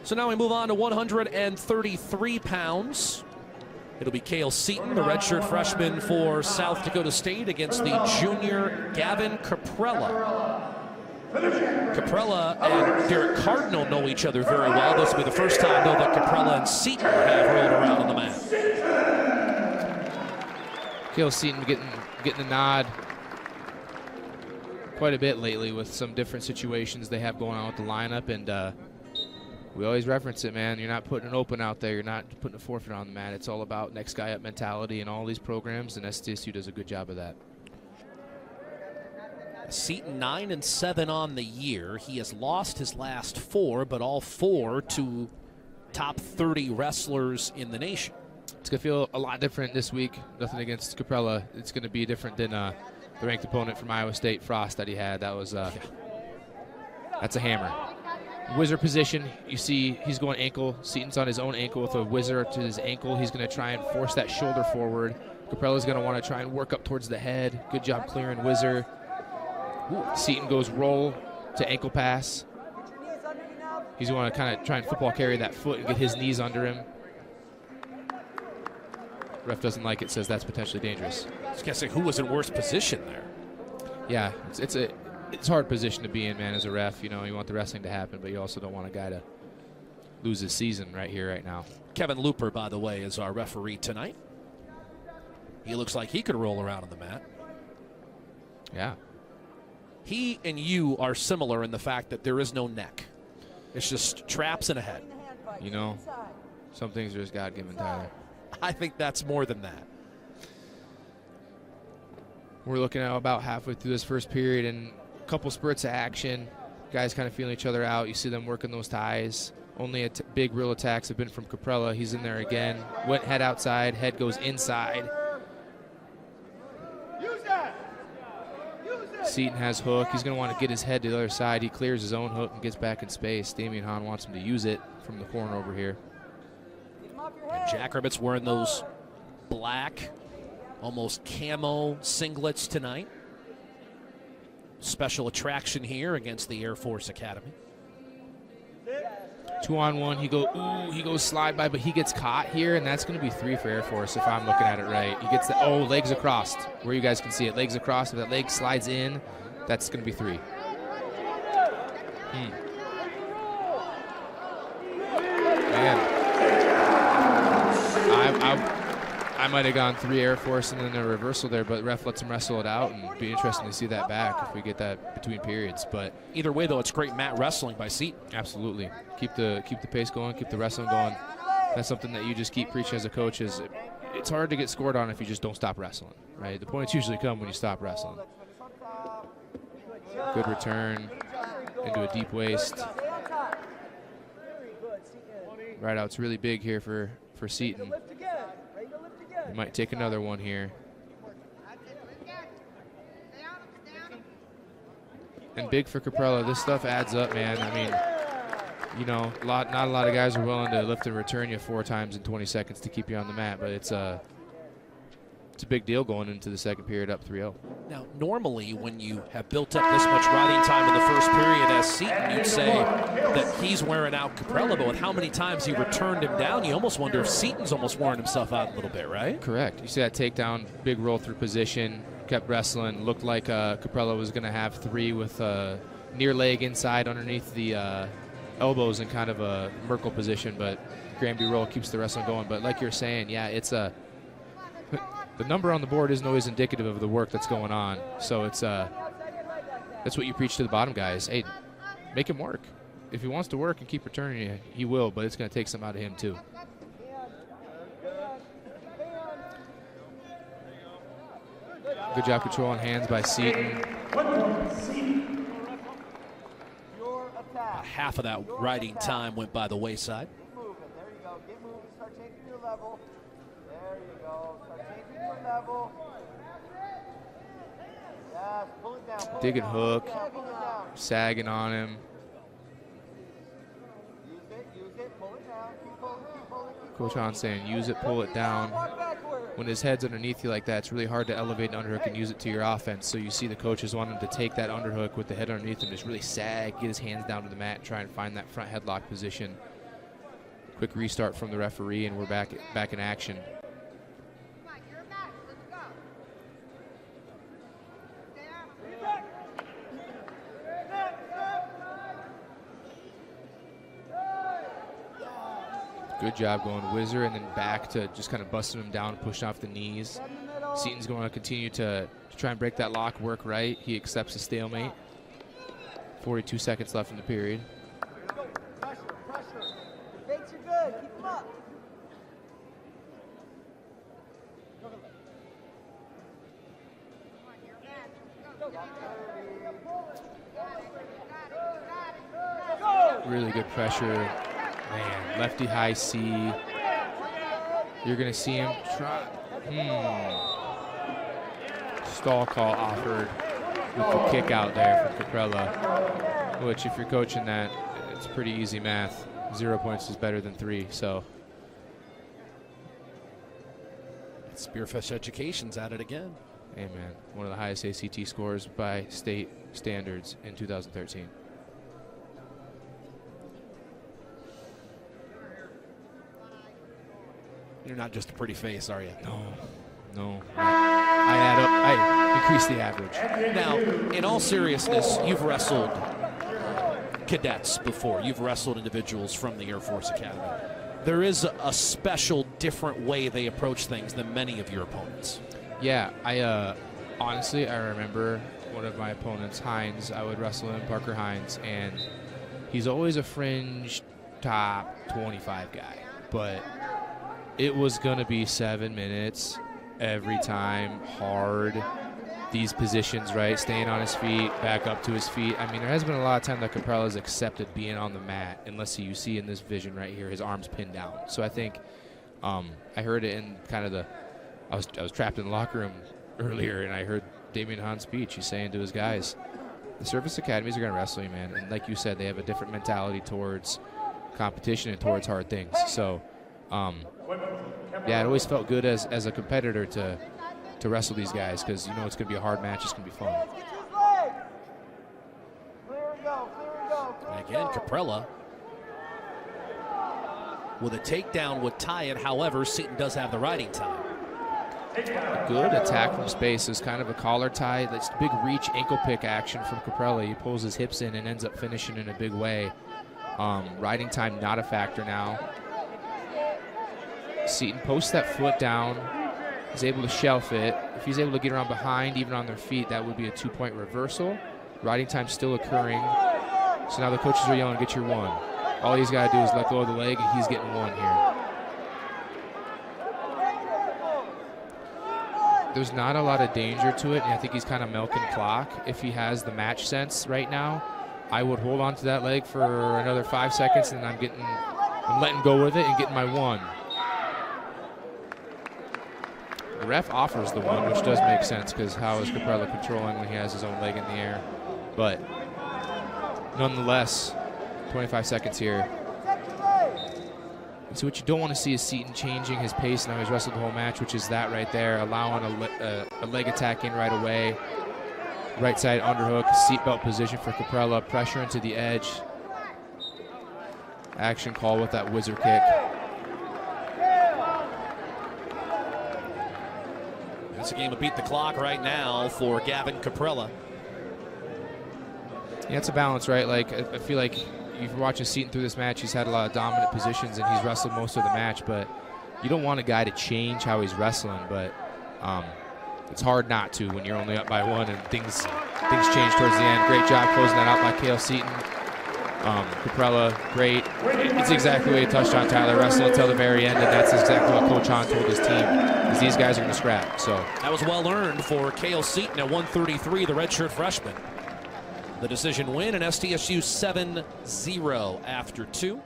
So now we move on to 133 pounds. It'll be Cale Seaton, the redshirt freshman for South Dakota State, against the junior Gavin Caprella. Caprella and Derek Cardinal know each other very well. This will be the first time, though, that Caprella and Seaton have rolled around on the mat. Cale Seaton getting the nod quite a bit lately with some different situations they have going on with the lineup, and we always reference it, man. You're not putting an open out there. You're not putting a forfeit on the mat. It's all about next guy up mentality in all these programs, and SDSU does a good job of that. Seaton 9-7 on the year. He has lost his last 4, but all 4 to top 30 wrestlers in the nation. It's going to feel a lot different this week. Nothing against Caprella. It's going to be different than the ranked opponent from Iowa State, Frost, that he had. That was that's a hammer. Whizzer position, you see he's going ankle. Seaton's on his own ankle with a whizzer to his ankle. He's going to try and force that shoulder forward. Caprella's going to want to try and work up towards the head. Good job clearing whizzer. Seaton goes roll to ankle pass. He's going to kind of try and football carry that foot and get his knees under him. Ref doesn't like it, says that's potentially dangerous. I was going to say, who was in worse position there? Yeah, it's a hard position to be in, man, as a ref. You know, you want the wrestling to happen, but you also don't want a guy to lose his season right here, right now. Kevin Looper, by the way, is our referee tonight. He looks like he could roll around on the mat. Yeah. He and you are similar in the fact that there is no neck. It's just traps and a head. You know, some things are just God-given, Tyler. I think that's more than that. We're looking at about halfway through this first period, and a couple spurts of action. Guys kind of feeling each other out. You see them working those ties. Only big real attacks have been from Caprella. He's in there again. Went head outside. Head goes inside. Seaton has hook. He's going to want to get his head to the other side. He clears his own hook and gets back in space. Damian Hahn wants him to use it from the corner over here. And Jackrabbit's wearing those black, almost camo singlets tonight. Special attraction here against the Air Force Academy. 2-on-1, he goes slide by, but he gets caught here, and that's going to be 3 for Air Force if I'm looking at it right. He gets the, legs across, where you guys can see it. Legs across, if that leg slides in, that's going to be 3. Man. I might have gone 3 Air Force and then a reversal there, but ref lets him wrestle it out, and it'd be interesting to see that back if we get that between periods. But either way, though, it's great mat wrestling by Seaton. Absolutely. Keep the pace going, keep the wrestling going. That's something that you just keep preaching as a coach. Is it's hard to get scored on if you just don't stop wrestling, right? The points usually come when you stop wrestling. Good return into a deep waist. Right out's really big here for Seaton. He might take another one here. And big for Caprella. This stuff adds up, man. I mean, you know, not a lot of guys are willing to lift and return you 4 times in 20 seconds to keep you on the mat, but it's a big deal going into the second period up 3-0. Now, normally when you have built up this much riding time in the first period as Seaton, you'd say that he's wearing out Caprella, but with how many times he returned him down, you almost wonder if Seaton's almost wearing himself out a little bit, right? Correct. You see that takedown, big roll through position, kept wrestling, looked like Caprella was going to have 3 with near leg inside underneath the elbows in kind of a Merkle position, but Granby roll keeps the wrestling going. But like you're saying, yeah, it's a the number on the board isn't always indicative of the work that's going on. So it's that's what you preach to the bottom guys. Hey, make him work. If he wants to work and keep returning you, he will, but it's going to take some out of him too. Good job controlling hands by Seaton. Half of that riding time went by the wayside. Digging hook, sagging on him. Coach Hahn saying use it, pull it down. When his head's underneath you like that, it's really hard to elevate an underhook and use it to your offense. So you see the coaches want him to take that underhook with the head underneath him, just really sag, get his hands down to the mat, and try and find that front headlock position. Quick restart from the referee, and we're back in action. Good job going Whizzer, and then back to just kind of busting him down, pushing off the knees. Seaton's going to continue to try and break that lock, work right. He accepts a stalemate. 42 seconds left in the period. Pressure. Fakes are good. Keep them up. Really good pressure. Man, lefty high C. You're going to see him try. Stall call offered with the kick out there from Caprella, which if you're coaching that, it's pretty easy math. 0 points is better than 3, so. Spearfish Education's at it again. Hey, man, one of the highest ACT scores by state standards in 2013. You're not just a pretty face, are you? No. I increase the average. Now, in all seriousness, you've wrestled cadets before. You've wrestled individuals from the Air Force Academy. There is a special, different way they approach things than many of your opponents. Yeah, honestly, I remember one of my opponents, Hines. I would wrestle him, Parker Hines, and he's always a fringe top 25 guy, but it was going to be 7 minutes every time, hard. These positions, right, staying on his feet, back up to his feet. I mean, there has been a lot of time that Caprella's accepted being on the mat, unless you see in this vision right here, his arms pinned down. So I think I heard it in kind of I was trapped in the locker room earlier, and I heard Damian Hahn's speech. He's saying to his guys, the service academies are going to wrestle you, man. And like you said, they have a different mentality towards competition and towards hard things. So, yeah, it always felt good as a competitor to wrestle these guys, because you know it's going to be a hard match. It's going to be fun. And again, Caprella with a takedown would tie it. However, Seaton does have the riding time. A good attack from space. Is kind of a collar tie. That's big reach ankle pick action from Caprella. He pulls his hips in and ends up finishing in a big way. Riding time not a factor now. Seaton posts that foot down. He's able to shelf it. If he's able to get around behind, even on their feet, that would be a 2-point reversal. Riding time still occurring. So now the coaches are yelling, get your 1. All he's got to do is let go of the leg, and he's getting 1 here. There's not a lot of danger to it, and I think he's kind of milking clock. If he has the match sense right now, I would hold on to that leg for another 5 seconds, and I'm letting go with it and getting my 1. The ref offers the 1, which does make sense, because how is Caprella controlling when he has his own leg in the air? But nonetheless, 25 seconds here. And so what you don't want to see is Seaton changing his pace now. He's wrestled the whole match, which is that right there, allowing a leg attack in right away. Right side underhook, seatbelt position for Caprella, pressure into the edge. Action call with that whizzer kick. It's a game of beat the clock right now for Gavin Caprella. Yeah, it's a balance, right? Like, I feel like you're watching Seaton through this match, he's had a lot of dominant positions and he's wrestled most of the match, but you don't want a guy to change how he's wrestling, but it's hard not to when you're only up by 1 and things change towards the end. Great job closing that out by Cale Seaton. Caprella, great. It's exactly what he touched on, Tyler. Wrestle until the very end, and that's exactly what Coach Hahn told his team, is these guys are going to scrap. So that was well earned for Cale Seaton at 133, the redshirt freshman. The decision win, and SDSU 7-0 after 2.